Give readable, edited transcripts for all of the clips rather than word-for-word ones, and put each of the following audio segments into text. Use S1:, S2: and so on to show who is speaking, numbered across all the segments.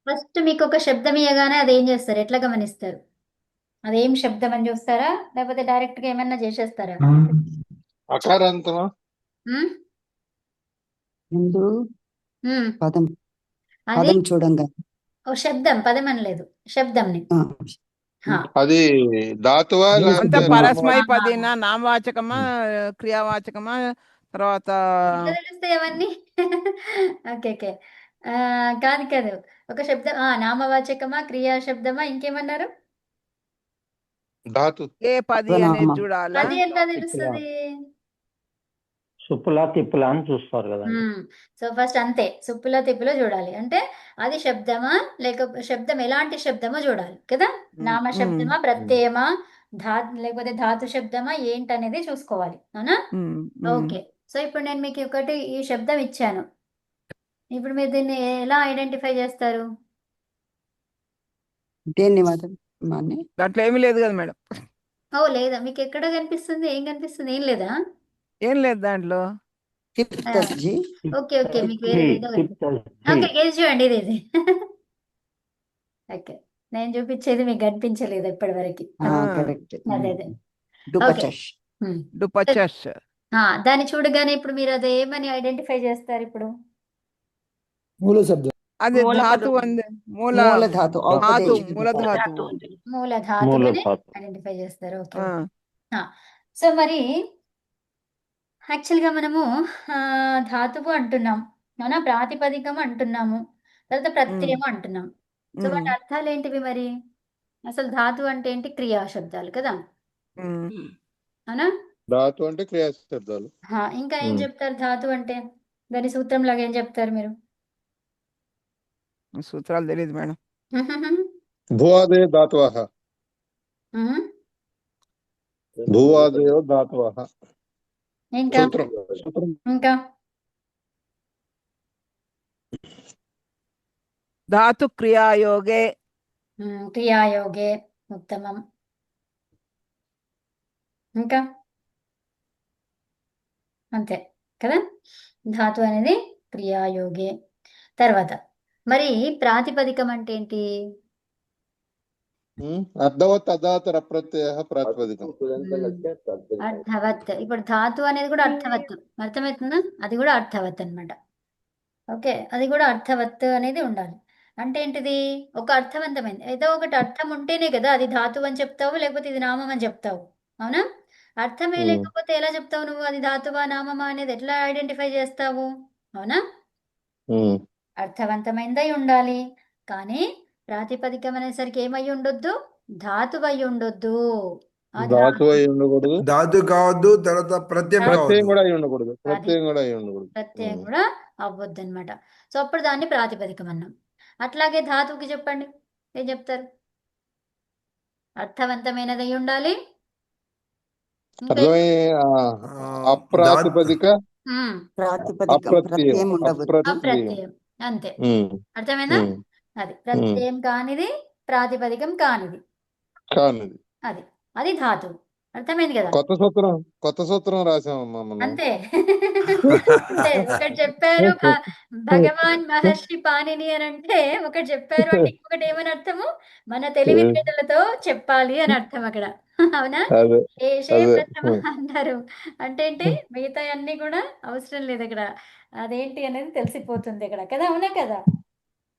S1: First మీకు ఒక శబ్దం ఇయ్యగానే అది ఏం చేస్తారు? ఎట్లా గమనిస్తారు? అదేం శబ్దం అని చూస్తారా? లేకపోతే డైరెక్ట్ గా ఏమన్నా చేసేస్తారా?
S2: అకారాంతమా?
S1: ఉమ్,
S3: ముందు
S1: ఉమ్.
S3: పదం
S1: అది
S3: పదం చూడంగా
S1: ఓ శబ్దం, పదం అనలేదు, శబ్దంని.
S3: ఆ,
S1: హా.
S2: అది ధాతువా
S3: జీవ
S4: అంత
S2: లేకపోతే
S3: శబ్దమా?
S4: పరస్మై
S2: నామవాచకమా?
S4: పదేన నామవాచకమా క్రియావాచకమా తర్వాత
S1: ఎట్లా తెలుస్తాయి అవన్నీ? Okay okay. ఆ, కాదు కాదు. ఒక శబ్దం నామవాచకమా, క్రియా శబ్దమా, ఇంకేమన్నారు?
S2: ధాతు.
S4: ఏ పది అనేది
S3: సర్వనామం.
S4: చూడాలా?
S1: అది ఎట్లా
S5: తిప్పులా
S1: తెలుస్తుంది?
S5: సుప్పులా తిప్పులా అని చూస్తారు కదండి.
S1: సో ఫస్ట్ అంతే, సుప్పులో తిప్పులో చూడాలి. అంటే అది శబ్దమా, లేక శబ్దం ఎలాంటి శబ్దమో చూడాలి కదా. నామ శబ్దమా, ప్రత్యయమా, లేకపోతే ధాతు శబ్దమా ఏంటనేది చూసుకోవాలి, అవునా? ఓకే. సో ఇప్పుడు నేను మీకు ఒకటి ఈ శబ్దం ఇచ్చాను. ఇప్పుడు మీరు దీన్ని ఎలా ఐడెంటిఫై చేస్తారు?
S3: దేన్ని మాత్రం మానే
S4: దాంట్లో ఏమీ లేదు కదా మేడం.
S1: ఓ లేదా, మీకు ఎక్కడ కనిపిస్తుంది? ఏం కనిపిస్తుంది? ఏం లేదా?
S4: ఏం లేదు దాంట్లో.
S3: తిప్తస్ జీ.
S1: ఓకే ఓకే, మీకు వేరే ఏదో కనిపిస్తుంది.
S5: తిప్పుతా
S1: ఓకే, గేజ్ చూడండి, ఇది ఓకే. నేను చూపించేది మీకు కనిపించలేదు ఇప్పటి వరకు.
S3: కరెక్ట్.
S1: అదే అదే. ఓకే.
S3: డుపచష్.
S4: డుపచష్.
S1: దాన్ని చూడగానే ఇప్పుడు మీరు అది ఏమని ఐడెంటిఫై చేస్తారు ఇప్పుడు?
S6: మూల శబ్దం.
S4: అది
S7: మూల
S4: ధాతు
S7: పదం.
S4: అంది. మూల
S3: మూల ధాతు
S4: ధాతు
S3: ఔపదేశిక
S4: మూల
S3: ధాతు.
S4: ధాతు.
S1: మూల ధాతువుని
S5: మూలధాతు.
S1: ఐడెంటిఫై చేస్తారు. ఓకే.
S4: ఆ,
S1: సో మరి యాక్చువల్గా మనము ధాతువు అంటున్నాం, అవునా? ప్రాతిపదికం అంటున్నాము, తర్వాత ప్రత్యయం అంటున్నాం. సో వాటి అర్థాలు ఏంటివి మరి? అసలు ధాతు అంటే ఏంటి? క్రియా శబ్దాలు కదా, అవునా?
S2: ధాతు అంటే క్రియా శబ్దాలు.
S1: ఇంకా ఏం చెప్తారు ధాతు అంటే? దాని సూత్రం లాగా ఏం చెప్తారు మీరు?
S4: సూత్రాలు తెలియదు మేడం.
S2: భువాదయ ధాతువః.
S1: ఉహు.
S2: భువాదయో ధాతువః.
S1: ఇంకా
S2: సూత్రం.
S1: ఇంకా
S4: ధాతు క్రియాయోగే.
S1: క్రియాయోగే, ఉత్తమం. ఇంకా అంతే కదా, ధాతు అనేది క్రియాయోగే. తర్వాత మరి ప్రాతిపదికం అంటే ఏంటి?
S2: అర్ధవత్ అధాతర అప్రత్యయ ప్రాతిపదికం.
S1: అర్థవత్. ఇప్పుడు ధాతు అనేది కూడా అర్థవత్, అర్థమవుతుందా? అది కూడా అర్థవత్ అన్నమాట. ఓకే, అది కూడా అర్థవత్ అనేది ఉండాలి. అంటే ఏంటిది? ఒక అర్థవంతమైంది, ఏదో ఒకటి అర్థం ఉంటేనే కదా అది ధాతు అని చెప్తావు, లేకపోతే ఇది నామం అని చెప్తావు, అవునా? అర్థమే లేకపోతే ఎలా చెప్తావు నువ్వు అది ధాతువా నామమా అనేది? ఎట్లా ఐడెంటిఫై చేస్తావు, అవునా? అర్థవంతమైనదై ఉండాలి, కానీ ప్రాతిపదికం అనేసరికి ఏమై ఉండొద్దు? ధాతువై ఉండొద్దు.
S2: ధాతు అయి ఉండకూడదు,
S6: ధాతు కావద్దు, తర్వాత ప్రత్యయం
S2: ప్రత్యయం
S6: కావద్దు.
S2: కూడా అయి ఉండకూడదు, ప్రత్యయం కూడా అయి ఉండకూడదు.
S1: ప్రత్యయం కూడా అవ్వద్దు అనమాట. సో అప్పుడు దాన్ని ప్రాతిపదికం అన్నాం. అట్లాగే ధాతువుకి చెప్పండి, ఏం చెప్తారు? అర్థవంతమైనదై ఉండాలి, ఇంకా
S2: అర్థమై అప్రాతిపదిక
S3: ప్రాతిపదికం
S2: అప్రత్యయం.
S3: ప్రత్యయం ఉండకూడదు.
S1: అప్రత్యయం. అంతే, అర్థమైందా? అది ప్రత్యయం కానిది, ప్రాతిపదికం కానిది,
S2: కానిది.
S1: అది అది ధాతువు. అర్థమైంది కదా?
S2: కొత్త సూత్రం రాసామమ్మా మనం.
S1: అంతే. అంతే, ఒకటి చెప్పారు భగవాన్ మహర్షి పాణిని అని అంటే, ఒకటి చెప్పారు అంటే ఇంకొకటి ఏమని అర్థము? మన తెలివితేటలతో చెప్పాలి అని అర్థం అక్కడ, అవునా?
S2: అదే
S1: ఏషే
S2: అదే.
S1: ప్రథమ అంటారు. అంటే ఏంటి? మిగతా అన్ని కూడా అవసరం లేదు అక్కడ, అదేంటి అనేది తెలిసిపోతుంది అక్కడ కదా, అవునా కదా?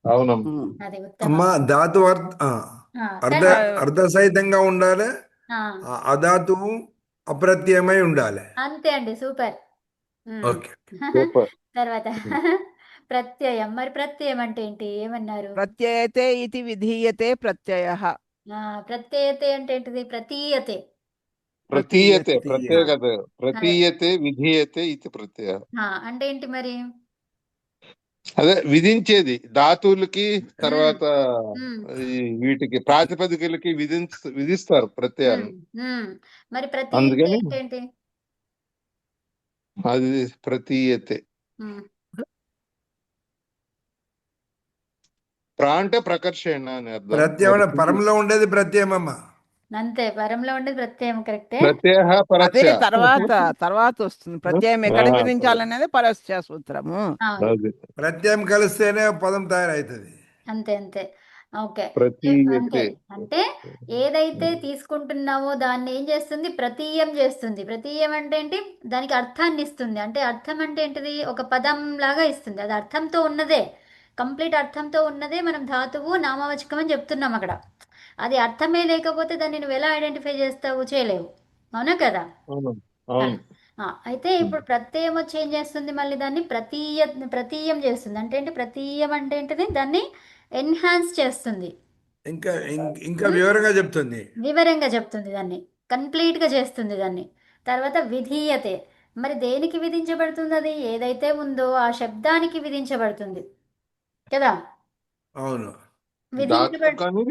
S2: అవునమ్మా.
S1: అది ఉత్తమం.
S6: అమ్మ ధాతు అర్ధ అర్ధ సహితంగా ఉండాలి,
S1: ఆ,
S6: అధాతువు అప్రత్యయమై ఉండాలి.
S1: అంతే అండి, సూపర్.
S6: ఓకే.
S2: సూపర్.
S1: తర్వాత ప్రత్యయం. మరి ప్రత్యయం అంటే ఏంటి? ఏమన్నారు?
S4: ప్రత్యయతే ఇది విధీయతే ప్రత్యయః.
S1: ప్రత్యయతే అంటే ఏంటిది? ప్రతీయతే.
S2: ప్రతీయతే,
S6: ప్రతీయతే.
S2: ప్రత్యేకత. ప్రతీయతే విధీయతే ఇది ప్రత్యయ.
S1: అంటే ఏంటి మరి?
S2: అదే విధించేది ధాతువులకి, తర్వాత
S1: ఉమ్,
S2: వీటికి ప్రాతిపదికలకి విధిస్తారు ప్రత్యయాన్ని.
S1: మరి ప్రతీయతే
S2: అందుకని
S1: ఏంటి?
S2: అది ప్రతీయతే. ప్రా అంటే ప్రకర్షణ అని అర్థం.
S6: ప్రత్యయం పరంలో ఉండేది ప్రత్యయమమ్మ.
S1: అంతే, పరంలో ఉండేది ప్రత్యయం, కరెక్టే.
S2: ప్రత్యయ
S4: అదే
S2: పరస్య.
S4: తర్వాత వస్తుంది. ప్రత్యయం ఎక్కడ
S2: ఆ,
S4: విధించాలనేది పరస్య సూత్రము.
S1: అవును.
S2: అది.
S6: ప్రత్యయం కలిస్తేనే పదం తయారవుతుంది.
S1: అంతే అంతే. ఓకే. అంతే.
S2: ప్రతీయతే.
S1: అంటే ఏదైతే తీసుకుంటున్నావో దాన్ని ఏం చేస్తుంది? ప్రతీయం చేస్తుంది. ప్రతీయం అంటే ఏంటి? దానికి అర్థాన్ని ఇస్తుంది. అంటే అర్థం అంటే ఏంటిది? ఒక పదం లాగా ఇస్తుంది. అది అర్థంతో ఉన్నదే, కంప్లీట్ అర్థంతో ఉన్నదే మనం ధాతువు నామవాచకం అని చెప్తున్నాం అక్కడ. అది అర్థమే లేకపోతే దాన్ని నువ్వు ఎలా ఐడెంటిఫై చేస్తావు? చేయలేవు. అవునా కదా?
S2: అవును అవును.
S1: అయితే ఇప్పుడు ప్రత్యయం వచ్చి ఏం చేస్తుంది? మళ్ళీ దాన్ని ప్రతీయం చేస్తుంది. అంటే ఏంటి? ప్రతీయం అంటే ఏంటిది? దాన్ని ఎన్హాన్స్ చేస్తుంది,
S6: ఇంకా వివరంగా చెప్తుంది.
S1: వివరంగా చెప్తుంది, దాన్ని కంప్లీట్గా చేస్తుంది దాన్ని. తర్వాత విధీయతే. మరి దేనికి విధించబడుతుంది? అది ఏదైతే ఉందో ఆ శబ్దానికి విధించబడుతుంది కదా.
S6: అవును.
S2: ధాతు
S1: విధించబడు
S2: కానీ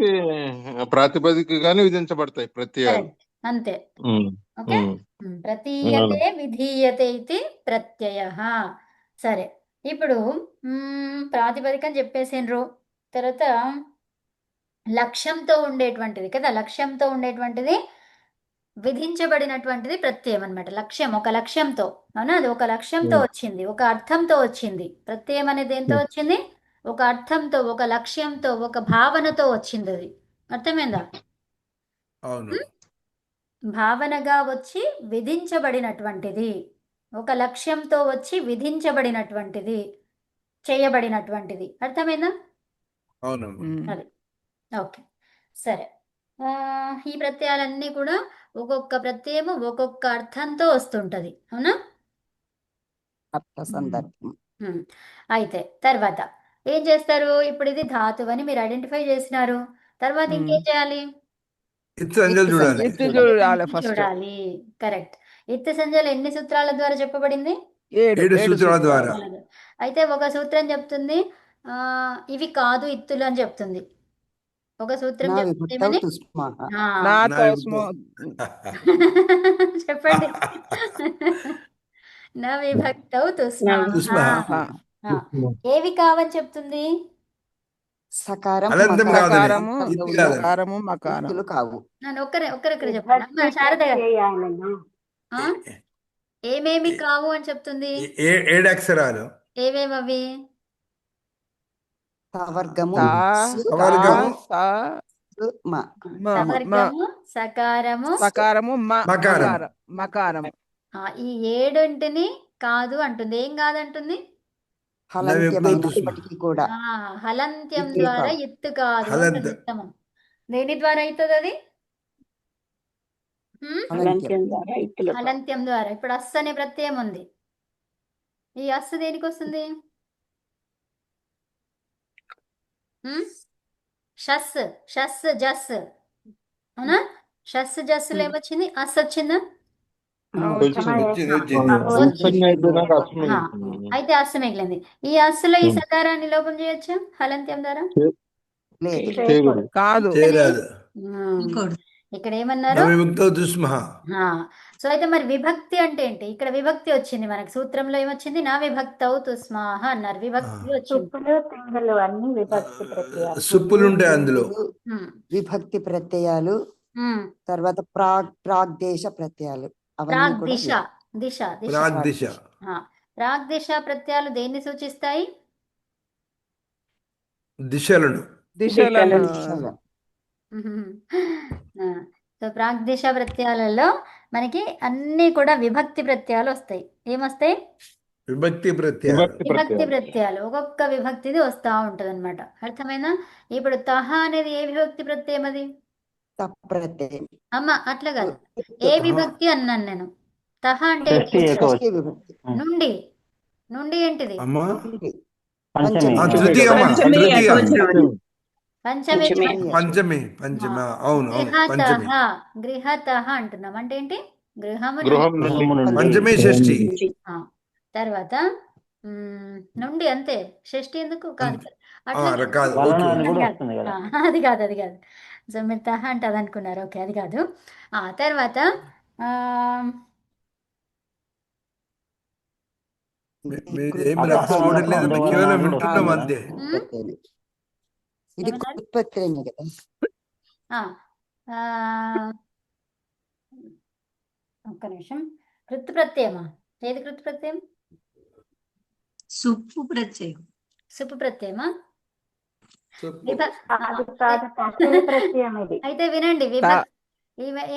S2: ప్రాతిపదిక కానీ విధించబడతాయి ప్రత్యయాలు.
S1: కరెక్ట్. అంతే.
S2: ఉమ్,
S1: ఓకే.
S2: ఉమ్,
S1: ప్రతీయతే విధీయతే ఇది ప్రత్యయ. సరే, ఇప్పుడు ప్రాతిపదికం చెప్పేసిండ్రు. తర్వాత లక్ష్యంతో ఉండేటువంటిది కదా, లక్ష్యంతో ఉండేటువంటిది విధించబడినటువంటిది ప్రత్యయం అన్నమాట. లక్ష్యం, ఒక లక్ష్యంతో. అవునా? అది ఒక లక్ష్యంతో వచ్చింది, ఒక అర్థంతో వచ్చింది. ప్రత్యయం అనేది దేంతో వచ్చింది? ఒక అర్థంతో, ఒక లక్ష్యంతో, ఒక భావనతో వచ్చింది. అది అర్థమైందా?
S6: అవును.
S1: భావనగా వచ్చి విధించబడినటువంటిది, ఒక లక్ష్యంతో వచ్చి విధించబడినటువంటిది, చేయబడినటువంటిది. అర్థమైందా?
S6: అవునమ్మా.
S1: అది ఓకే. సరే, ఈ ప్రత్యయాలన్నీ కూడా ఒక్కొక్క ప్రత్యయము ఒక్కొక్క అర్థంతో వస్తుంటది. అవునా?
S3: అర్థ సందర్భం.
S1: అయితే తర్వాత ఏం చేస్తారు? ఇప్పుడు ఇది ధాతువు అని మీరు ఐడెంటిఫై చేసినారు. తర్వాత ఇంకేం చేయాలి?
S6: ఇత్తు సంజలు చూడాలి.
S4: ఎత్తు చూడాలి
S1: ఇత్తు
S4: ఫస్ట్.
S1: చూడాలి. కరెక్ట్. ఇత్తు సంజలు ఎన్ని సూత్రాల ద్వారా చెప్పబడింది?
S6: 7 సూత్రాల ద్వారా.
S1: అయితే ఒక సూత్రం చెప్తుంది ఇవి కాదు ఇత్తులు అని చెప్తుంది. ఒక సూత్రం
S3: నా
S1: చెప్తుంది
S3: విభక్తౌ
S1: ఏమని?
S3: తుస్మాహ.
S4: నాతో
S6: నా
S4: స్మో
S1: చెప్పండి. నా విభక్తౌ తుస్మాహ.
S6: తుస్మాహ.
S1: ఏవి కావని చెప్తుంది?
S3: సకారం
S6: అలంతం
S3: మకారం,
S6: కాదని.
S4: సకారము
S6: ఇత్తు కాదని.
S4: సకారము మకారం.
S3: ఇత్తులు కావు.
S1: నన్ను ఒక్కరొక్కరు చెప్పండి. అమ్మ శారద గారు, ఆ? ఏమేమి కావు అని చెప్తుంది?
S6: 7 అక్షరాలు.
S1: ఏవేమవి?
S3: సవర్గము,
S4: తా
S3: సు,
S6: సవర్గము,
S4: సా
S3: సు, మ.
S4: మ
S1: సవర్గము, సకారము,
S4: సకారము
S6: మకారం.
S4: మకారం.
S1: ఈ ఏడింటిని కాదు అంటుంది. ఏం కాదంటుంది?
S3: హలంత్యమైనప్పటికీ కూడా
S1: హలంత్యం
S3: ఇత్తులు
S1: ద్వారా
S3: కావు.
S1: ఇత్తు కాదు
S6: హలంత.
S1: అంటుంది. ఉత్తమం. దేని ద్వారా అవుతుంది అది?
S3: హలంత్యం.
S1: హలంత్యం ద్వారా. ఇప్పుడు అస్ అనే ప్రత్యయం ఉంది. ఈ అస్ దేనికి వస్తుంది? షస్, షస్, జస్. అవునా? షస్ జస్సులు ఏమొచ్చింది? అస్ వచ్చిందా?
S2: వచ్చింది. అయిపోయినాక అసలు మిగులుతుంది.
S1: అయితే అస్సు మిగిలింది. ఈ అస్సులో ఈ సకారాన్ని లోపం చేయొచ్చా హలంత్యం ద్వారా?
S3: లేదు.
S2: చేయకూడదు.
S4: కాదు.
S6: చేయరాదు.
S1: ఇక్కడ ఏమన్నారు?
S6: నా విభక్తౌ తుస్మహ.
S1: సో అయితే మరి విభక్తి అంటే ఏంటి? ఇక్కడ విభక్తి వచ్చింది మనకి. సూత్రంలో ఏమొచ్చింది? నా విభక్తౌ తుస్మాహ అన్నారు. విభక్తి వచ్చింది.
S6: సుప్పులు ఉంటాయి అందులో.
S3: విభక్తి ప్రత్యయాలు, తర్వాత ప్రాగ్దేశ ప్రత్యయాలు. అవన్నీ
S1: ప్రాగ్
S3: కూడా
S1: దిశ, దిశ, దిశ.
S6: ప్రాగ్దిశ.
S1: ప్రాగ్ దిశ ప్రత్యయాలు దేన్ని సూచిస్తాయి?
S6: దిశలను.
S4: దిశలను.
S3: విషయాలు.
S1: సో ప్రాగ్దిశ ప్రత్యయాలలో మనకి అన్ని కూడా విభక్తి ప్రత్యయాలు వస్తాయి. ఏమొస్తాయి?
S6: విభక్తి ప్రత్యయాలు.
S1: విభక్తి ప్రత్యయాలు. ఒక్కొక్క విభక్తిది వస్తూ ఉంటుంది అనమాట. అర్థమైనా? ఇప్పుడు తహ అనేది ఏ విభక్తి ప్రత్యయం? అది
S3: తప్రత్యయం.
S1: అమ్మ అట్లా కాదు, ఏ విభక్తి అన్నాను నేను. తహ అంటే
S5: షష్ఠి
S3: షష్ఠీ విభక్తి.
S1: నుండి. నుండి ఏంటిది?
S6: అమ్మా
S5: పంచమి.
S6: తృతీయ అమ్మా. తృతీయ.
S1: పంచమి.
S6: పంచమి. పంచమి. అవును అవును. పంచమి.
S1: గృహతః, గృహతః అంటున్నాం. అంటే ఏంటి? గృహము
S2: గృహం
S1: నుండి.
S5: గృహము నుండి.
S6: పంచమి షష్ఠి.
S1: తర్వాత నుండి. అంతే. షష్ఠి ఎందుకు? కాదు కదా. అట్లా
S6: కాదు.
S5: వలన
S6: ఓకే.
S5: అని కూడా
S1: కాదు.
S5: వస్తుంది కదా.
S1: అది కాదు, అది కాదు. సో మీరు తహ అంటే అది అనుకున్నారు. ఓకే, అది కాదు. తర్వాత
S6: ఏమి రక్త చూడలేదు, కేవలం వింటున్నాం అంతే.
S3: ఇది కృత్ప్రత్యయమే కదా.
S1: ఒక్క నిమిషం. కృత్ ప్రత్యయమా? ఏది కృత్ ప్రత్యయం?
S7: సుప్పు ప్రత్యయం.
S1: సుప్పు ప్రత్యయమా? విభ ఆ,
S7: అది కాదు తస్సిల్ ప్రత్యయం ఇది.
S1: అయితే వినండి,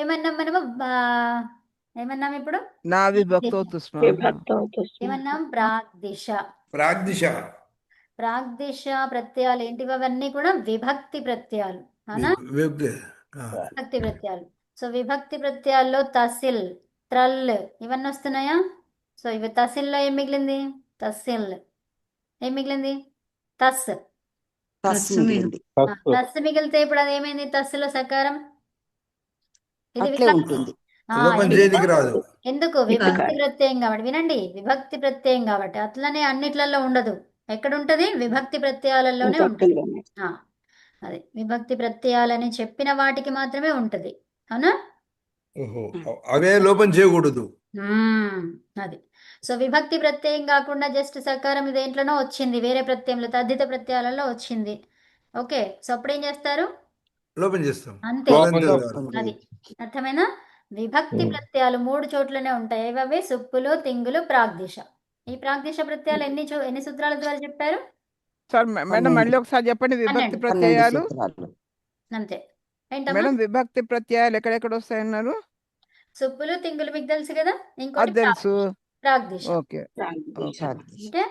S1: ఏమన్నాం మనము ఏమన్నాం ఇప్పుడు?
S4: నా విభక్తోతు స్మ
S1: ఏమన్నాం? ప్రాగ్దిశ.
S6: ప్రాగ్దిశ
S1: ప్రాగ్దిశ ప్రత్యయాలు ఏంటివి? అవన్నీ కూడా విభక్తి ప్రత్యయాలు, అవునా?
S6: విభక్తి.
S1: విభక్తి ప్రత్యయాలు. సో విభక్తి ప్రత్యయాల్లో తసిల్, త్రల్ ఇవన్నీ వస్తున్నాయా? సో ఇవి తసిల్లో ఏం మిగిలింది? తసిల్ ఏం మిగిలింది? తస్.
S3: తస్ మిగిలింది.
S1: తస్ మిగిలితే ఇప్పుడు అది ఏమైంది? తస్సులో సకారం ఇది
S3: అట్లే
S1: విభక్తి.
S3: ఉంటుంది.
S6: లోపం
S1: ఎందుకు?
S6: చేయనికి రాదు.
S1: ఎందుకు? విభక్తి ప్రత్యయం కాబట్టి. వినండి, విభక్తి ప్రత్యయం కాబట్టి. అట్లనే అన్నిట్లలో ఉండదు. ఎక్కడ ఉంటది? విభక్తి ప్రత్యయాలలోనే ఉంటది. అదే విభక్తి ప్రత్యయాలని చెప్పిన వాటికి మాత్రమే ఉంటది, అవునా?
S6: ఓహో, అవే లోపం చేయకూడదు.
S1: అది. సో విభక్తి ప్రత్యయం కాకుండా జస్ట్ సకారం దేంట్లోనో వచ్చింది, వేరే ప్రత్యయంలో తద్ధిత ప్రత్యయాలలో వచ్చింది. ఓకే, సో అప్పుడు ఏం చేస్తారు?
S6: లోపం చేస్తాం.
S1: అంతే. అది అర్థమైనా? విభక్తి ప్రత్యయాలు 3 చోట్లనే ఉంటాయి. ఏవవి? సుప్పులు, తింగులు, ప్రాగ్దిశ. ఈ ప్రాగ్దిశ ప్రత్యయాలు ఎన్ని సూత్రాల ద్వారా చెప్పారు?
S4: సార్ మేడం మళ్ళీ ఒకసారి చెప్పండి. విభక్తి
S1: 12
S4: ప్రత్యయాలు
S3: సూత్రాలు.
S1: అంతే. ఏంటమ్మా?
S4: మేడం విభక్తి ప్రత్యయాలు ఎక్కడెక్కడ వస్తాయన్నారు?
S1: సుప్పులు, తింగులు మీకు తెలుసు కదా,
S4: అది
S1: ఇంకోటి
S4: తెలుసు.
S1: ప్రాగ్దిశ.
S4: ఓకే.
S1: అంటే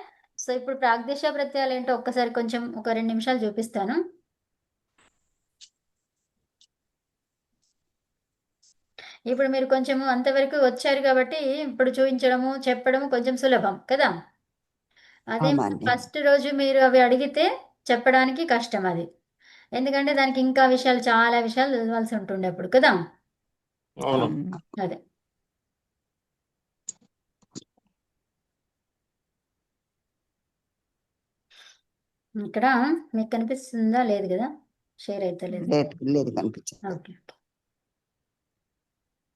S1: సో ఇప్పుడు ప్రాగ్దిశ ప్రత్యయాలు ఏంటో ఒక్కసారి కొంచెం ఒక 2 నిమిషాలు చూపిస్తాను. ఇప్పుడు మీరు కొంచెము అంతవరకు వచ్చారు కాబట్టి ఇప్పుడు చూపించడము చెప్పడము కొంచెం సులభం కదా. అదే
S3: అవునండి.
S1: ఫస్ట్ రోజు మీరు అవి అడిగితే చెప్పడానికి కష్టం అది, ఎందుకంటే దానికి ఇంకా విషయాలు, చాలా విషయాలు చదవాల్సి ఉంటుండే అప్పుడు కదా.
S2: అవును.
S1: అదే ఇక్కడ మీకు కనిపిస్తుందా? లేదు కదా, షేర్ అయితే లేదు.
S3: లేదు కనిపించదు.
S1: Okay,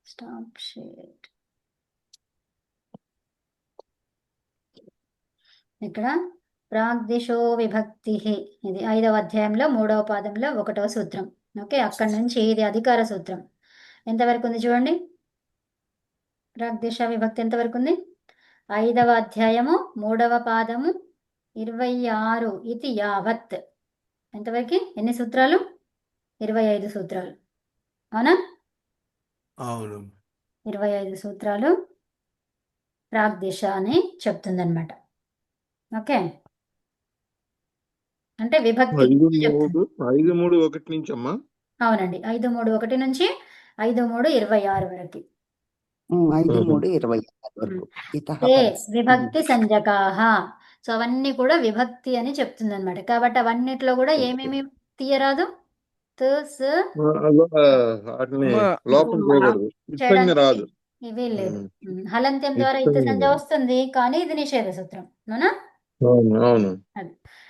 S1: stop share. ఇక్కడ ప్రాగ్దిశో విభక్తి, ఇది 5వ అధ్యాయంలో 3వ పాదంలో 1వ సూత్రం. ఓకే, అక్కడ నుంచి ఇది అధికార సూత్రం. ఎంతవరకు ఉంది చూడండి. ప్రాగ్దిశ విభక్తి ఎంతవరకు ఉంది? 5వ అధ్యాయము 3వ పాదము 26 ఇది యావత్. ఎంతవరకు? ఎన్ని సూత్రాలు? 25 సూత్రాలు, అవునా?
S6: అవును.
S1: 25 సూత్రాలు ప్రాగ్దిశ అని చెప్తుందన్నమాట. ఓకే, అంటే విభక్తి
S2: 5-3-1 నుంచి అమ్మా.
S1: అవునండి, 5-3-1 నుంచి 5-3-26 వరకు.
S3: 5-3-26 వరకు.
S1: ఏ విభక్తి సంజకాహ. సో అవన్నీ కూడా విభక్తి అని చెప్తుంది అనమాట. కాబట్టి అవన్నిట్లో కూడా ఏమేమి తీయరాదు?
S2: వాటిని లోపం చేయకూడదు. ఇబ్బంది రాదు.
S1: ఇవి లేదు. హలంత్యం ద్వారా ఇత్ సంజ వస్తుంది, కానీ ఇది నిషేధ సూత్రం, అవునా?
S2: అవును.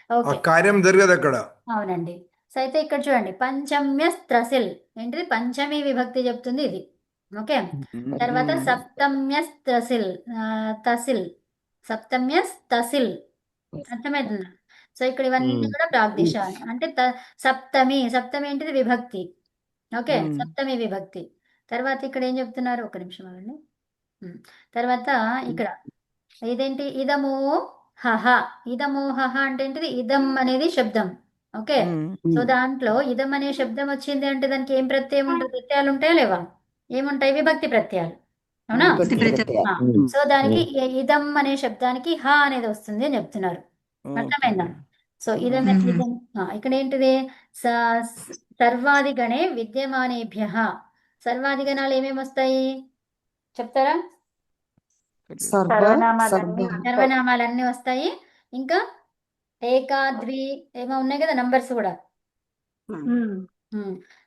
S1: ఓకే,
S6: కార్యం జరగదు అక్కడ.
S1: అవునండి. సో అయితే ఇక్కడ చూడండి, పంచమ్య త్రసిల్ ఏంటిది? పంచమి విభక్తి చెప్తుంది ఇది. ఓకే, తర్వాత సప్తమ్య త్రసిల్, తసిల్, సప్తమ్య తసిల్. అర్థమవుతుందా? సో ఇక్కడ ఇవన్నీ కూడా ప్రాగ్దిశ అంటే సప్తమి. సప్తమి ఏంటిది? విభక్తి. ఓకే, సప్తమి విభక్తి. తర్వాత ఇక్కడ ఏం చెప్తున్నారు? ఒక నిమిషం అవ్వండి. తర్వాత ఇక్కడ ఇదేంటి? ఇదమో హహ. ఇదమో హహ అంటే ఏంటిది? ఇదం అనేది శబ్దం. ఓకే, సో దాంట్లో ఇదం అనే శబ్దం వచ్చింది అంటే దానికి ఏం ప్రత్యయం ఉంటుంది? ప్రత్యయాలు ఉంటాయా లేవా? ఏముంటాయి? విభక్తి ప్రత్యయాలు, అవునా? సో దానికి ఇదం అనే శబ్దానికి హ అనేది వస్తుంది అని చెప్తున్నారు. అర్థమైందా? సో ఇదం ఇక్కడ ఏంటిది? సర్వాదిగణే విద్యమానేభ్య. సర్వాదిగణాలు ఏమేమి వస్తాయి చెప్తారా? సర్వనామాలన్నీ వస్తాయి. ఇంకా ఏకా, ద్వి ఏమో ఉన్నాయి కదా నంబర్స్ కూడా,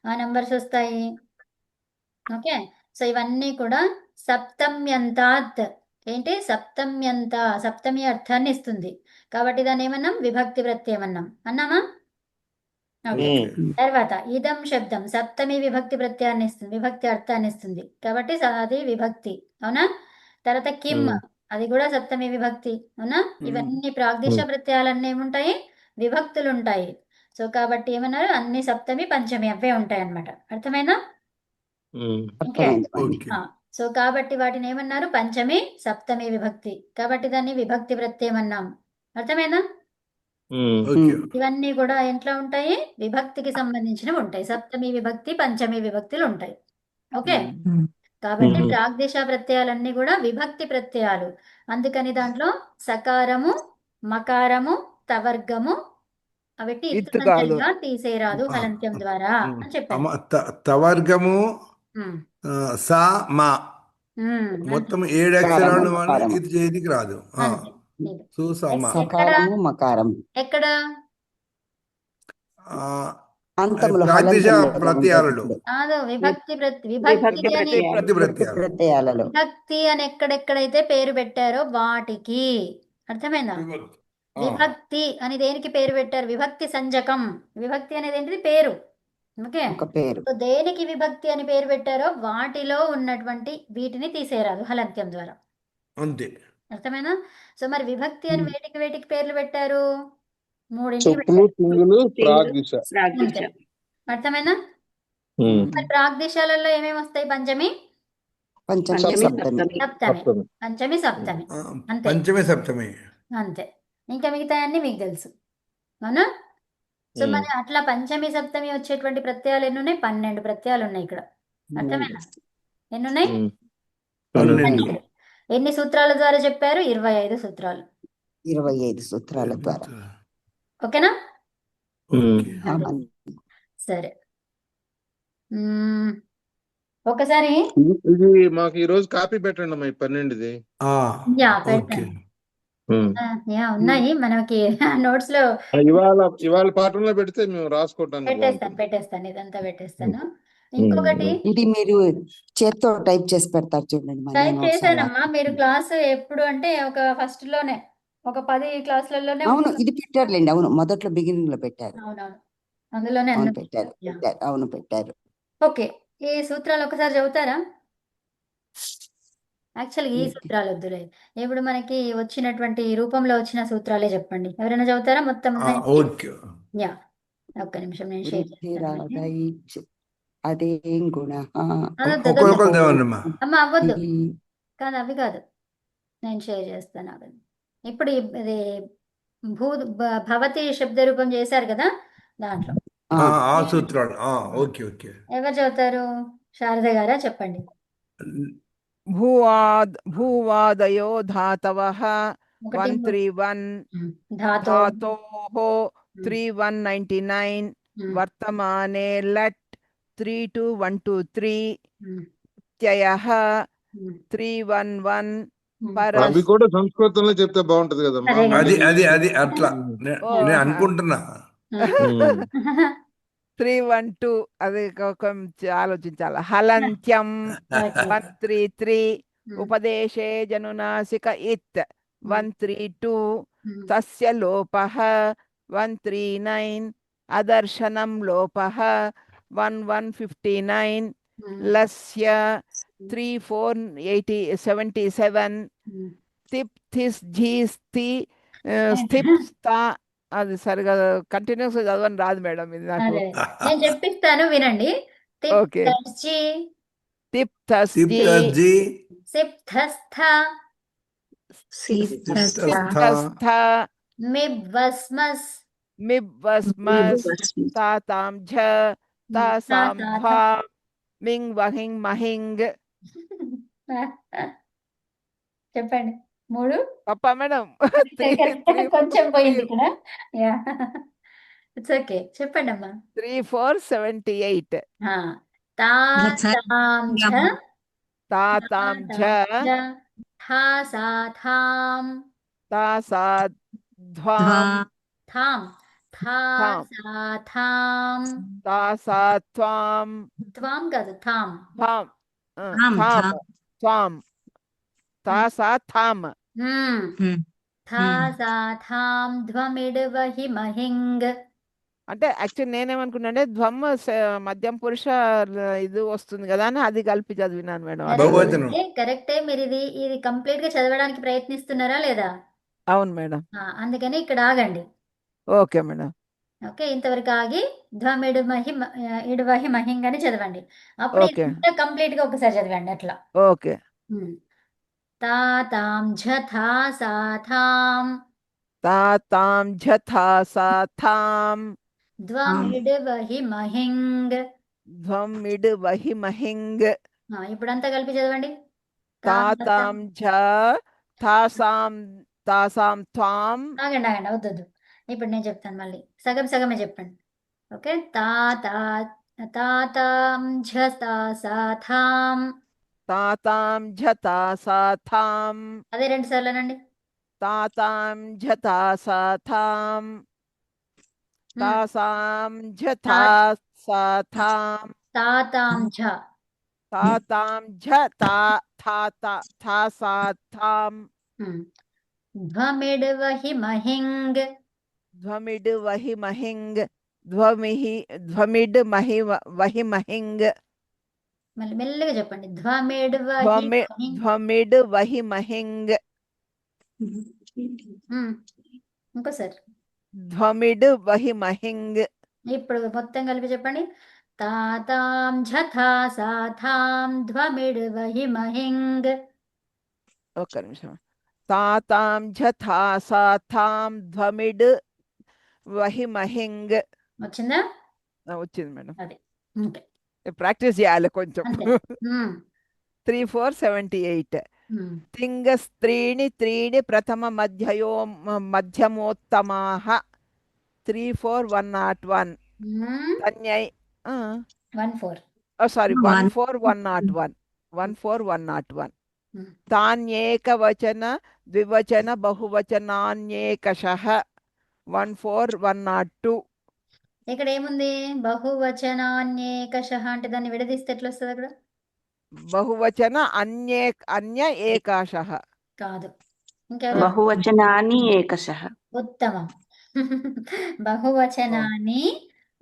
S1: ఆ నంబర్స్ వస్తాయి. ఓకే, సో ఇవన్నీ కూడా సప్తమ్యంతాత్. ఏంటి? సప్తమ్యంత, సప్తమి అర్థాన్ని ఇస్తుంది. కాబట్టి దాన్ని ఏమన్నాం? విభక్తి ప్రత్యయం అన్నామా? ఓకే, తర్వాత ఇదం శబ్దం సప్తమి విభక్తి ప్రత్యయాన్ని ఇస్తుంది, విభక్తి అర్థాన్ని ఇస్తుంది. కాబట్టి అది విభక్తి, అవునా? తర్వాత కిమ్, అది కూడా సప్తమి విభక్తి, అవునా? ఇవన్నీ ప్రాగ్దిశ ప్రత్యయాలన్నీ ఏముంటాయి? విభక్తులు ఉంటాయి. సో కాబట్టి ఏమన్నారు? అన్ని సప్తమి, పంచమి అవే ఉంటాయి అన్నమాట. అర్థమైనా? ఓకే, సో కాబట్టి వాటిని ఏమన్నారు? పంచమి, సప్తమి విభక్తి. కాబట్టి దాన్ని విభక్తి ప్రత్యయం అన్నాం. అర్థమైనా?
S6: ఓకే
S1: ఇవన్నీ కూడా ఎట్లా ఉంటాయి? విభక్తికి సంబంధించినవి ఉంటాయి. సప్తమి విభక్తి, పంచమి విభక్తులు ఉంటాయి. ఓకే, కాబట్టి
S2: మ్మ్.
S1: ప్రాగ్దిశ ప్రత్యయాలన్నీ కూడా విభక్తి ప్రత్యయాలు. అందుకని దాంట్లో సకారము, మకారము, తవర్గము అవిటి
S4: ఇత్తు కాదు.
S1: ఇత్తునంతలుగా తీసేరాదు హలంత్యం ద్వారా అని చెప్పారు.
S6: తవర్గము
S1: ఉమ్,
S6: సా మా
S1: అంతే.
S6: మొత్తం 7 అక్షరాలు వాళ్ళు
S3: మకారము.
S6: ఇది చేయడానికి రాదు.
S1: అంతే. ఇది.
S6: సుసమ
S3: సకారము మకారము
S1: ఎక్కడ
S3: అంతములు
S6: ప్రాగ్దిశ
S3: హలంతములు
S6: ప్రత్యయాలలో
S1: కాదు, విభక్తి
S4: విభక్తి
S1: విభక్తి అని
S6: ప్రతి ప్రత్యయాలు
S3: ప్రత్యయాలలో
S1: విభక్తి అని ఎక్కడెక్కడైతే పేరు పెట్టారో వాటికి, అర్థమైందా?
S6: విభక్తి.
S1: విభక్తి అని దేనికి పేరు పెట్టారు? విభక్తి సంజకం. విభక్తి అనేది ఏంటిది? పేరు. ఓకే,
S3: ఒక పేరు.
S1: సో దేనికి విభక్తి అని పేరు పెట్టారో వాటిలో ఉన్నటువంటి వీటిని తీసేయరాదు హలంత్యం ద్వారా.
S6: అంతే.
S1: అర్థమైనా? సో మరి విభక్తి అని వేటికి వేటికి పేర్లు పెట్టారు? మూడింటికి
S2: చెప్పులు
S1: పెట్టారు.
S2: పింగులు ప్రాగ్దిశ.
S1: అంతే. అర్థమైనా?
S2: మ్మ్.
S1: మరి ప్రాగ్దిశాలలో ఏమేమి వస్తాయి? పంచమి,
S3: పంచమి
S7: పంచమి,
S3: సప్తమి
S7: సప్తమి.
S1: సప్తమి.
S2: సప్తమి.
S1: పంచమి, సప్తమి. అంతే.
S6: పంచమి సప్తమి
S1: అంతే. ఇంకా మిగతా అన్ని మీకు తెలుసు, అవునా? సో
S2: మ్మ్.
S1: మరి అట్లా పంచమి సప్తమి వచ్చేటువంటి ప్రత్యయాలు ఎన్ని ఉన్నాయి? 12 ప్రత్యయాలు ఉన్నాయి ఇక్కడ. అర్థమైనా? ఎన్ని ఉన్నాయి?
S2: మ్మ్.
S6: 12.
S1: 12. ఎన్ని సూత్రాల ద్వారా చెప్పారు? 25 సూత్రాలు.
S3: 25 సూత్రాల ద్వారా.
S1: ఓకేనా?
S2: మ్మ్.
S3: ఆమా.
S1: సరే. ఒకసారి
S2: ఇది మాకు ఈ రోజు కాపీ పెట్టండి అమ్మా, ఈ 12ది.
S1: Yeah
S6: okay.
S1: పెడతాను.
S2: మ్మ్.
S1: యా ఉన్నాయి మనకి నోట్స్ లో.
S2: ఇవాళ పాఠంలో పెడితే మేము రాసుకోవటానికి బాగుంటుంది.
S1: పెట్టేస్తాను ఇదంతా పెట్టేస్తాను. ఇంకొకటి
S3: ఇది మీరు చేత్తో టైప్ చేసి పెడతారు చూడండి. మన
S1: టైప్
S3: notes
S1: చేశానమ్మా.
S3: అలా.
S1: మీరు క్లాస్ ఎప్పుడు అంటే ఒక ఫస్ట్ లోనే ఒక 10 క్లాసులలోనే
S3: అవును, ఇది పెట్టారులేండి. అవును, మొదట్లో బిగినింగ్ లో పెట్టారు.
S1: అవునవును, అందులోనే
S3: అవును,
S1: అన్ని.
S3: పెట్టారు.
S1: యా.
S3: పెట్టారు. అవును, పెట్టారు.
S1: ఓకే, ఈ సూత్రాలు ఒకసారి చదువుతారా? యాక్చువల్గా ఈ
S3: ఏంటి?
S1: సూత్రాలు వద్దులే, ఇప్పుడు మనకి వచ్చినటువంటి రూపంలో వచ్చిన సూత్రాలే చెప్పండి. ఎవరైనా చదువుతారా మొత్తం ఉన్నాయి?
S6: ఓకే.
S1: యా, ఒక్క నిమిషం నేను షేర్
S3: వృద్ధి
S1: చేస్తాను మళ్ళీ.
S3: రాధైచ్ అదేం గుణ
S1: అదొద్దు,
S6: ఒక్కొక్కరు
S1: అదొద్దు.
S6: దేవన్నమ్మా.
S1: అమ్మ అవ్వద్దు. కాదు, అవి కాదు, నేను షేర్ చేస్తాను. అవ్వదు. ఇప్పుడు ఇది భవతి శబ్ద రూపం చేశారు కదా, దాంట్లో
S6: ఆ సూత్రాలు. Okay okay.
S1: ఎవరు చదువుతారు? శారద గారా? చెప్పండి.
S4: భూవాదయో ధాతవః
S1: ఒకటి
S4: 131
S1: ధాతో
S4: ధాతోః 3199 వర్తమానే లట్ 32123 త్యయః 311
S2: అవి కూడా సంస్కృతంలో చెప్తే బాగుంటది కదమ్మా.
S1: అదే కదా.
S6: అది అట్లా నేను అనుకుంటున్నా.
S4: 312 అది కొంచెం ఆలోచించాలి. హలంత్యం 133 ఉపదేశే జనునాసిక ఇత్ 132 తస్య లోపః 139 అదర్శనం లోపః 1159 లస్య 3477 తిప్ థిస్ ఝీస్తి స్థిప్ స్థా. అది సరిగా కంటిన్యూస్ చదవని రాదు మేడం, ఇది నాకు.
S1: అదే నేను చెప్పిస్తాను, వినండి.
S4: ఓకే.
S1: తిప్తస్జి,
S4: తిప్తస్జి
S6: సిప్తజి
S1: సిప్తస్థ,
S4: సిప్తస్థ
S1: మిబ్వస్మస్,
S4: మిబ్వస్మస్ తాతాంఝ తాసాంభా మింగ్ వహింగ్ మహింగ్.
S1: చెప్పండి. 3
S4: తప్ప మేడం?
S1: కొంచెం పోయింది ఇక్కడ. యా, ఇట్స్ ఓకే, చెప్పండి అమ్మా.
S4: 3478
S1: తాతాంఝ
S4: తాతాంఝ
S1: థాసాథాం
S4: తాసాధ్వాం
S1: థాం థాసాథాం
S4: తాసాత్వాం
S1: త్వాం కాదు, థాం.
S4: థాం త్వాం తాసాథాం
S1: థాసాథాం ధ్వమిడ్వహి మహింగ్.
S4: అంటే యాక్చువల్లీ నేనేమనుకున్నా అంటే ధ్వమ్ మధ్యం పురుష ఇది వస్తుంది కదా అని అది కలిపి చదివినాను మేడం.
S6: భగవచనం.
S1: కరెక్టే. మీరు ఇది కంప్లీట్ గా చదవడానికి ప్రయత్నిస్తున్నారా లేదా?
S4: అవును మేడం.
S1: అందుకని ఇక్కడ ఆగండి.
S4: Okay madam.
S1: ఓకే, ఇంతవరకు ఆగి ఇడువహి మహింగ్ అని చదవండి. అప్పుడు
S4: ఓకే.
S1: కంప్లీట్ గా ఒకసారి చదవండి అట్లా.
S4: ఓకే.
S1: తాతాం ఝ థాసాథాం
S4: తాతాం ఝథా సాథాం
S1: ధ్వమిడ్ వహి మహింగ్.
S4: ధ్వమిడ్ వహి మహింగ్
S1: ఇప్పుడంతా కలిపి చదవండి.
S4: తాతాం ఝ తాసాం తాసాం త్వాం.
S1: ఆగండి ఆగండి, అవుతుంది. ఇప్పుడు నేను చెప్తాను, మళ్ళీ సగం సగమే చెప్పండి. ఓకే. తాతాం ఝతా సాథాం.
S4: తాతాం ఝతా సాథాం.
S1: అదే 2 సార్లునండి.
S4: తాతాం ఝతా సాథాం. తాసాం ఝతా సాథాం.
S1: తాతాం ఝ.
S4: తాతాం ఝతా థాతా థాసాథాం.
S1: ధ్వమిడ్ వహి మహింగ్.
S4: ధ్వమిడ్ వహి మహింగ్. ధ్వమిడ్ వహి మహింగ్.
S1: మళ్ళీ మెల్లగా చెప్పండి. ధ్వమిడ్ వహి మహింగ్.
S4: ధ్వమిడ్ వహి మహింగ్.
S1: ఇంకోసారి.
S4: ధ్వమిడ్ వహి మహింగ్.
S1: ఇప్పుడు మొత్తం కలిపి చెప్పండి. తాతాం ఝథా సాథాం ధ్వమిడ్ వహి మహింగ్.
S4: ఒక్క నిమిషం. తాతాం ఝథా సాథాం ధ్వమిడ్ వహి మహింగ్.
S1: వచ్చిందా?
S4: వచ్చింది మేడం.
S1: అదే. ఓకే.
S4: ప్రాక్టీస్ చేయాలి కొంచెం.
S1: అంతే.
S4: 3 4 78. తింగస్త్రీణి త్రీణి ప్రథమ మధ్యమోత్తమాః. 3 4 101. తన్యై
S1: 1 4.
S4: సారీ 1 4 101. 1 4 101. తాన్యేకవచన ద్వివచన బహువచనాన్యేకశః. 1 4 102.
S1: ఇక్కడ ఏముంది? బహువచనాన్యేకశః అంటే దాన్ని విడదీస్తే ఎట్లా వస్తుంది అక్కడ?
S4: బహువచన అన్య ఏకాశః.
S1: కాదు. ఇంకెవరు?
S7: బహువచనాని ఏకశః.
S1: ఉత్తమం. బహువచనాన్ని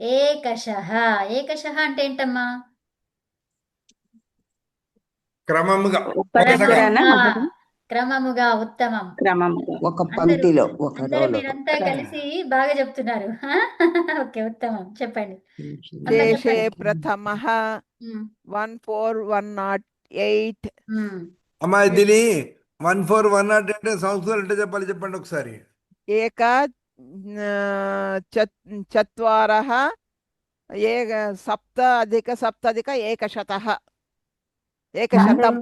S1: ఏకశః. ఏకశః అంటే ఏంటమ్మా?
S6: క్రమముగా
S1: క్రమముగా. ఉత్తమం.
S7: క్రమముగా.
S3: ఒక పంక్తిలో ఒక
S1: అందరూ
S3: రోలో.
S1: మీరంతా కలిసి బాగా చెప్తున్నారు. ఓకే, ఉత్తమం. చెప్పండి.
S4: దేశే ప్రథమః. 1 4 108.
S6: అమ్మా దీని 1 4 1 అంటే సంవత్సరాలు అంటే చెప్పాలి, చెప్పండి ఒకసారి.
S4: ఏక చత్వారః సప్తాధిక ఏకశతః. ఏకశతం.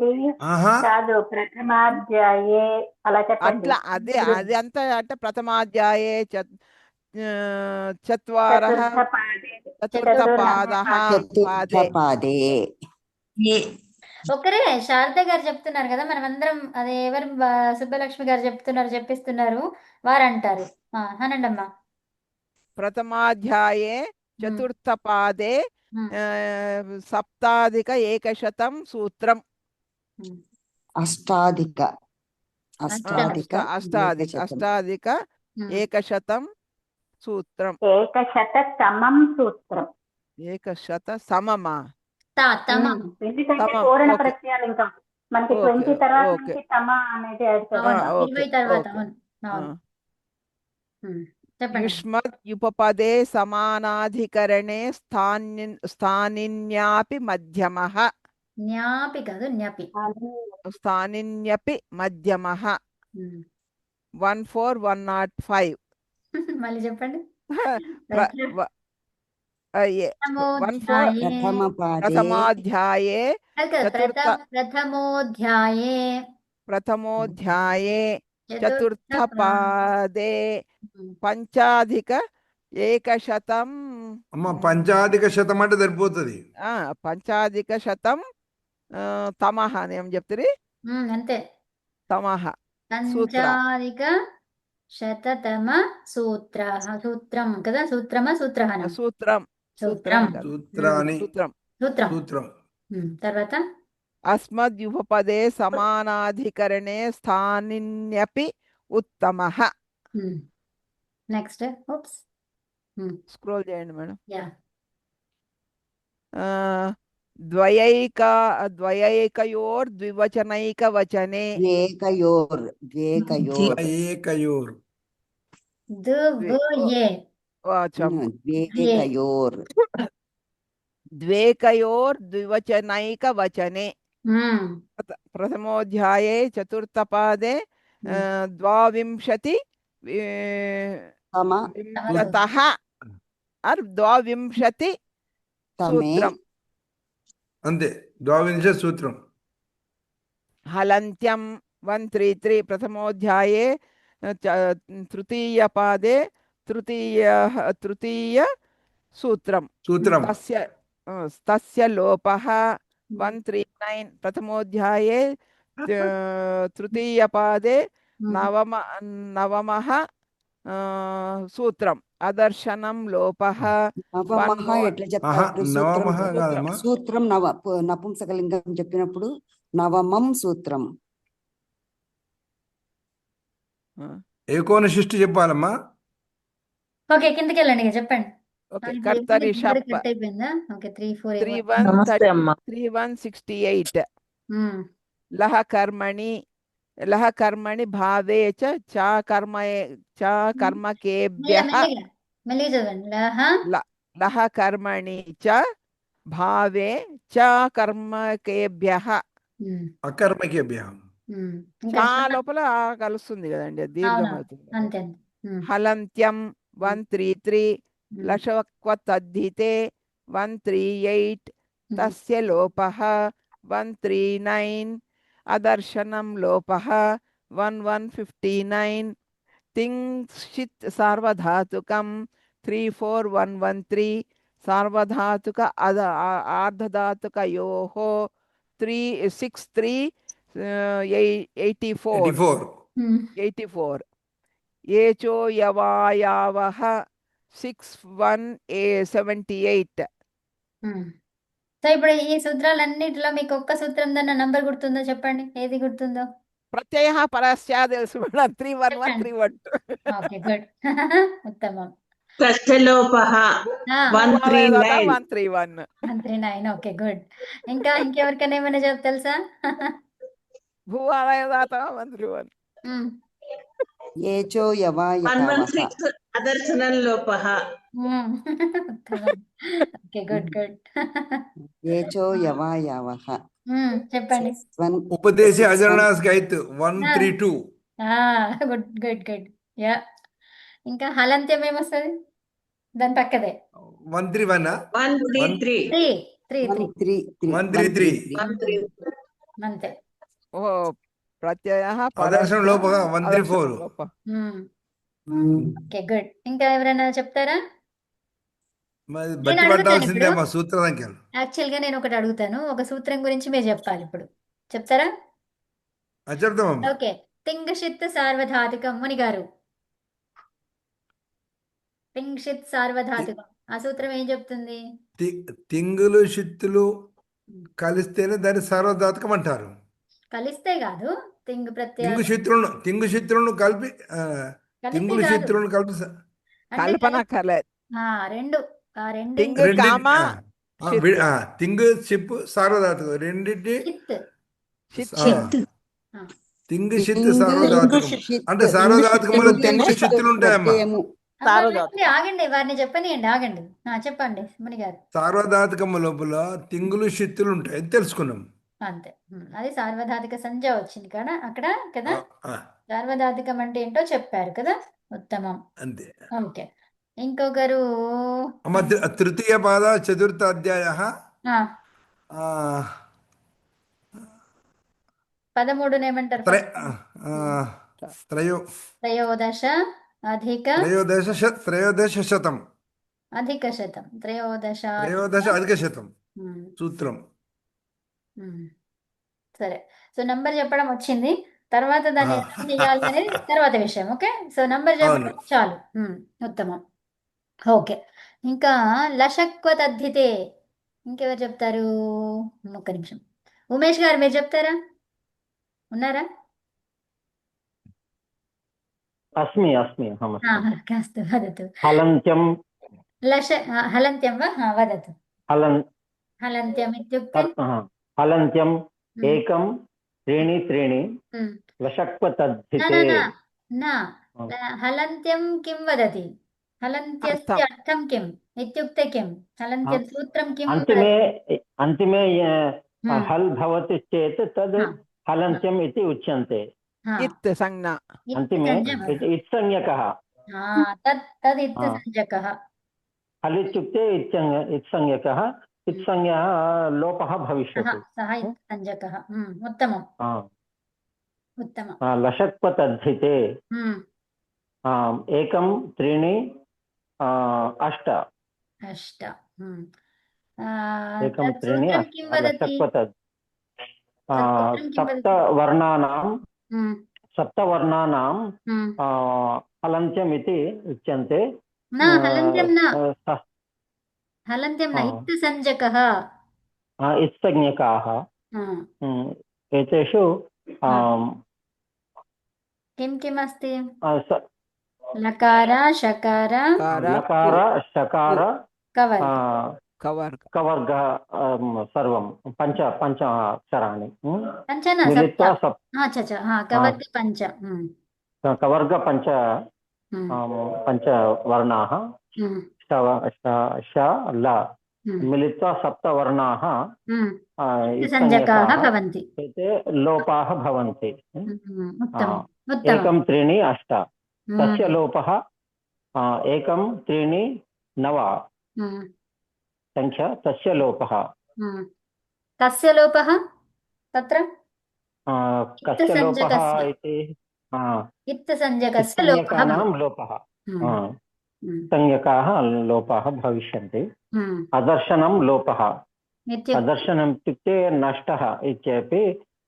S6: ఆహా
S7: కాదు, ప్రథమాధ్యాయే అలా చెప్పండి.
S4: అట్లా అది అంతా అంటే ప్రథమాధ్యాయే చత్వారః చతుర్థపాదః పాదే.
S3: పాదే.
S1: ఒకరే శారద గారు చెప్తున్నారు కదా, మనం అందరం అదే ఎవరు సుబ్బలక్ష్మి గారు చెప్పిస్తున్నారు వారు అంటారు. అనండమ్మా.
S4: ప్రథమాధ్యాయే చతుర్థపాదే సప్తాధిక ఏకశతం సూత్రం.
S3: అష్టాధిక
S4: ఏకశతం సూత్రం.
S7: ఏకశత సమం సూత్రం.
S4: ఏకశత సమమా?
S7: ఎందుకంటే పూరణ ప్రత్యయాలు ఇంకా మనకి 20 తర్వాత నుంచి తమ అనేది యాడ్ చేస్తాం.
S1: 20 తర్వాత. చెప్పండి.
S4: యుష్మత్ ఉపపదే సమానాధికరణే స్థానిన్యాపి మధ్యమః.
S1: జ్ఞాపి కాదు, జ్ఞాపి.
S4: స్థానిన్యపి మధ్యమః. 1 4 105.
S1: మళ్ళీ చెప్పండి.
S4: ప్రథమాధ్యాయే ప్రథమోధ్యాయే చతుర్థపాదే పంచాధిక ఏకశతం.
S6: అమ్మ పంచాధిక శతం అంటే సరిపోతుంది.
S4: పంచాధిక శతం తమః అని ఏం చెప్తారు?
S1: అంతే.
S4: తమః.
S1: పంచాధిక శతతమ సూత్రం కదా. సూత్రం. తర్వాత
S4: అస్మద్యుపపదే సమానాధికరణే స్థానిన్యపి ఉత్తమః.
S1: నెక్స్ట్.
S4: స్క్రోల్ చేయండి మేడం. ద్వయైకయోర్ద్వివచనైకవచనే. ద్వేకయోర్ద్వివచనైకవచనే. ప్రథమోధ్యాయే చతుర్థపాదే 22
S3: తమ
S4: వింశతః ఆర్ ద్వావింశతి
S3: తమే
S4: సూత్రం.
S6: అంతే ద్వావింశ సూత్రం.
S4: హలంత్యం 133 ప్రథమోధ్యాయే తృతీయపాదే తృతీయ సూత్రం.
S6: సూత్రం.
S4: తస్య లోపః 139 ప్రథమోధ్యాయే తృతీయపాదే నవమః సూత్రం. అదర్శనం లోపః
S3: నవమః ఎట్లా చెప్తారు?
S6: ఆహా,
S3: సూత్రం
S6: నవమః కాదమ్మా.
S3: సూత్రం నపుంసకలింగం చెప్పినప్పుడు నవమం సూత్రం.
S6: ఏకోనశిష్టి చెప్పాలమ్మా.
S1: ఓకే, కిందకి వెళ్ళండి, ఇక చెప్పండి.
S4: ఓకే.
S1: ఇప్పుడు
S4: కర్తరి
S1: ఇద్దరు
S4: షప్
S1: కట్ అయిపోయిందా? ఓకే, 3, 4
S4: 3168 లహ కర్మణి భావే చ కర్మకేభ్యః
S1: మెల్లిగా చదవండి.
S4: లహ కర్మణి చ భావే చ కర్మకేభ్యః.
S6: అకర్మకేభ్యః.
S4: చా లోపల కలుస్తుంది కదండి, అది దీర్ఘం అవుతుంది.
S1: అంతే.
S4: హలంత్యం 133 లషక్వతద్ధితే 138 తస్య లోపః 139 అదర్శనం లోపః 1159 తింక్షిత్ సార్వధాతుకం 34113 సార్వధాతుక ఆర్ధధాతుకయోః 84 ఏచో యవాయావః 6178.
S1: సో ఇప్పుడు ఈ సూత్రాలన్నిటిలో మీకు ఒక్క సూత్రం దాని నంబర్ గుర్తుందో చెప్పండి, ఏది గుర్తుందో?
S4: ప్రత్యయ పరస్య తెలుసు మేడం. 311 312.
S1: Okay, good. ఉత్తమం.
S8: తస్యలోపః 139.
S4: 131.
S1: 139. Okay, good. ఇంకా ఇంకెవరికైనా ఏమైనా తెలుసా?
S4: భూవాలయదాత 131.
S3: ఏచో యవాయావః
S8: 116 అదర్శనం లోపః.
S1: ఉత్తమం. Okay, good.
S3: ఏచో యవాయావః.
S1: చెప్పండి.
S6: ఉపదేశే అజరణాస్కైత్ 132.
S1: గుడ్. యా. ఇంకా హలంత్యం ఏమొస్తుంది దాని పక్కదే?
S6: 131.
S8: 133.
S3: 133.
S1: అంతే.
S4: ఓ ప్రత్యయ
S6: అదర్శనం లోపః 134.
S1: Okay, good. ఇంకా ఎవరైనా చెప్తారా?
S6: మరి బట్టి పట్టాల్సిందే మా సూత్ర సంఖ్యలు.
S1: యాక్చువల్గా నేను ఒకటి అడుగుతాను, ఒక సూత్రం గురించి మీరు చెప్పాలి. ఇప్పుడు చెప్తారా?
S6: చెప్తామమ్మా.
S1: ఓకే. తింగషిత్ సార్వధాతుకం. ముని గారు, తింగషిత్ సార్వధాతుకం ఆ సూత్రం ఏం చెప్తుంది?
S6: తింగులు షిత్తులు కలిస్తేనే దాన్ని సార్వధాతుకం అంటారు.
S1: కలిస్తే కాదు, తింగు ప్రత్యయ
S6: తింగు షిత్తులను కలిపి తింగులు షిత్తులను కలిపి
S4: కల్పన కలే
S1: రెండు
S4: తింగు కామా
S6: తింగు షిప్ సార్వధాతుకం రెండింటి తింగు షిత్ సార్వధాతుకం అంటే సార్వధాతుకంలో తింగు షిత్తులు ఉంటాయమ్మా.
S1: ఆగండి, వారిని చెప్పనియండి. ఆగండి, చెప్పండి ముని గారు.
S6: సార్వధాతుకం లోపల తింగులు షిత్తులు ఉంటాయి తెలుసుకున్నాం.
S1: అంతే. అది సార్వధాతుక సంజ్ఞ వచ్చింది కదా అక్కడ కదా. సార్వధాతుకం అంటే ఏంటో చెప్పారు కదా. ఉత్తమం.
S6: అంతే.
S1: ఓకే. ఇంకొకరు
S6: తృతీయ పాద చతుర్థ అధ్యాయ
S1: 13 ఏమంటారు? త్రయోదశ
S6: శతం.
S1: అధిక శతం. త్రయోదశ
S6: అధిక శతం సూత్రం.
S1: సరే, సో నంబర్ చెప్పడం వచ్చింది, తర్వాత దాన్ని ఎలా చేయాలి అనేది తర్వాత విషయం. ఓకే, సో నంబర్ చెప్పడం చాలు. ఉత్తమం. ఓకే. ఇంకా లషక్వతద్ధితే ఇంకెవరు చెప్తారు? ఒక్క నిమిషం. ఉమేష్ గారు మీరు చెప్తారా? ఉన్నారా?
S5: अस्मि
S1: కాస్త వదతు.
S5: हलन्त्यं
S1: హలంత్యం వా వదతు. హలంత్యం ఇత్యుక్తే
S5: हलन्त्यम् एकं त्रीणि लशक्वतद्धिते.
S1: హలంత్యం కిం వదతి? హలంత్యస్య అర్థం కిం ఇత్యుక్తే కిం? హలంత్యం సూత్రం కిం?
S5: अन्तिमे हल् भवति चेत् तद् हलन्त्यम् इति उच्यन्ते.
S1: हा
S4: इत् संज्ञा
S5: अन्तिमे
S1: इत्संज्ञकः
S5: इत्संज्ञकः
S1: हा तद् इत्संज्ञकः
S5: हल् इत्युक्ते इत्संज्ञकः इत्संज्ञः लोपः भविष्यति
S1: सः इत्संज्ञकः उत्तमम्
S5: हा।
S1: उत्तमम्
S5: लषक्पतद्धिते एकं त्रीणि अष्ट
S1: अष्ट
S5: एकं
S1: तत्
S5: त्रीणि
S1: सूत्रं
S5: अष्ट
S1: किं वदति
S5: लषक्पतद्
S1: तत् सूत्रं किं वदति
S5: सप्तवर्णानां हलन्त्यम् इति उच्यन्ते
S1: न हलन्त्यं न हलन्त्यं न
S5: हा।
S1: इत्संज्ञकः
S5: इत्संज्ञकाः एतेषु
S1: किम् अस्ति
S5: स-
S1: लकार शकार
S5: लकार शकार
S1: कवर्ग
S4: कवर्ग
S5: कवर्ग सर्वं पञ्च अक्षराणि
S1: पञ्च न
S5: मिलित्वा
S1: सप्त कवर्ग पञ्च
S5: कवर्ग पञ्चवर्णाः श ल मिलित्वा सप्तवर्णाः
S1: संज्ञकाः भवन्ति
S5: एते लोपाः भवन्ति
S1: उत्तमम्
S5: एकं त्रीणि अष्ट तस्य लोपः एकं त्रीणि नव संख्या तस्य लोपः
S1: कस्य लोपः तत्र
S5: कस्य लोपः इति
S1: इत्संज्ञकस्य लोपः
S5: संज्ञकानां लोपः संज्ञकाः लोपाः भविष्यन्ति अदर्शनं लोपः अदर्शनम् इत्युक्ते नष्टः इत्यपि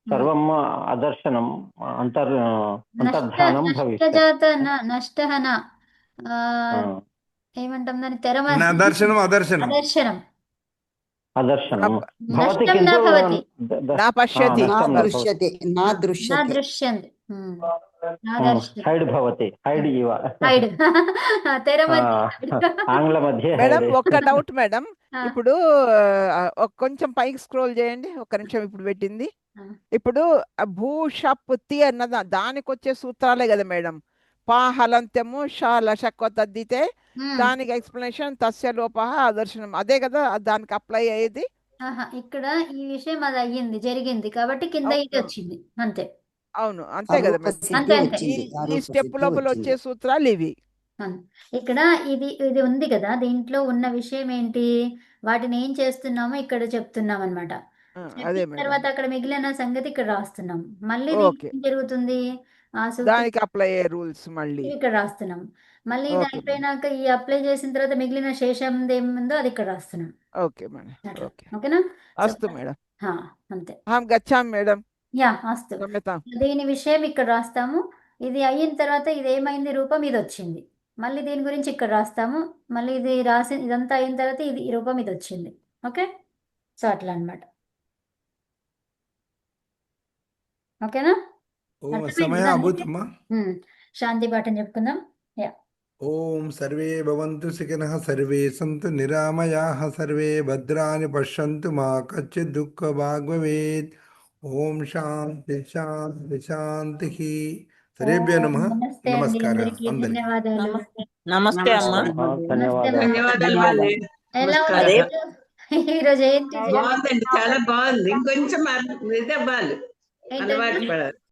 S5: सर्वम् अदर्शनम् अंतर्धानं भविष्यति
S1: नष्टः न ఏమంటాం దాన్ని తెరమ
S6: దర్శనం అదర్శనం
S1: అదర్శనం
S5: अदर्शनं भवति
S1: नष्टं न
S5: किन्तु
S1: भवति
S4: न पश्यति
S5: नष्टं न भवति।
S1: न दृश्यन्ते
S5: हैड् भवति हैड् इव
S1: హైడ్ తెర మధ్య
S5: ఆంగ్లमध्ये
S4: మేడం
S5: hide.
S4: ఒక్క డౌట్ మేడం ఇప్పుడు కొంచెం పైకి స్క్రోల్ చేయండి ఒక్క నిమిషం ఇప్పుడు పెట్టింది ఇప్పుడు భూషప్తి అన్నది దానికి వచ్చే సూత్రాలే కదా మేడం పా హలంత్యము షా లషక్వ తద్దితే దానికి ఎక్స్ప్లెనేషన్ తస్య లోపః అదర్శనం అదే కదా దానికి అప్లై అయ్యేది
S1: ఇక్కడ ఈ విషయం అది అయ్యింది జరిగింది కాబట్టి కింద ఇది వచ్చింది అంతే
S4: అవును అంతే కదా మేడం
S1: అంతే అంతే
S4: ఈ స్టెప్ లోపల వచ్చే సూత్రాలు ఇవి
S1: ఇక్కడ ఇది ఉంది కదా దీంట్లో ఉన్న విషయం ఏంటి వాటిని ఏం చేస్తున్నామో ఇక్కడ చెప్తున్నాం అనమాట తర్వాత అక్కడ మిగిలిన సంగతి ఇక్కడ రాస్తున్నాం మళ్ళీ ఏం జరుగుతుంది
S4: దానికి అప్లై అయ్యే రూల్స్ మళ్ళీ
S1: ఇక్కడ రాస్తున్నాం మళ్ళీ ఇది అయిపోయినాక ఈ అప్లై చేసిన తర్వాత మిగిలిన శేషం ఏముందో అది ఇక్కడ రాస్తున్నాం
S4: ఓకే మేడం
S1: ఓకేనా
S4: అస్తు మేడం
S1: అంతే
S4: గచ్చాం మేడం
S1: అస్తు దీని విషయం ఇక్కడ రాస్తాము ఇది అయిన తర్వాత ఇది ఏమైంది రూపం ఇది వచ్చింది మళ్ళీ దీని గురించి ఇక్కడ రాస్తాము మళ్ళీ ఇది రాసి ఇదంతా అయిన తర్వాత ఇది ఈ రూపం ఇది వచ్చింది ఓకే సో అట్లా అన్నమాట ఓకేనా
S6: సమయ అభూతమ్మా
S1: శాంతి పాఠం చెప్పుకుందాం
S6: ఓం సర్వే భవంతు సుఖినః సర్వే సంతు నిరామయాః సర్వే భద్రాని పశ్యంతు మా కచ్చిత్ దుఃఖభాగ్ భవేత్ ఓం శాంతి శాంతి శాంతి సర్వేభ్యో నమః నమస్కారం అందరికీ
S9: నమస్తే అమ్మా
S8: ధన్యవాదాలు
S1: ఎలా ఉంది ఈరోజు ఏంటి
S8: బాగుందండి చాలా బాగుంది ఇంకొంచెం ఇదే అవ్వాలి అలవాటు పడాలి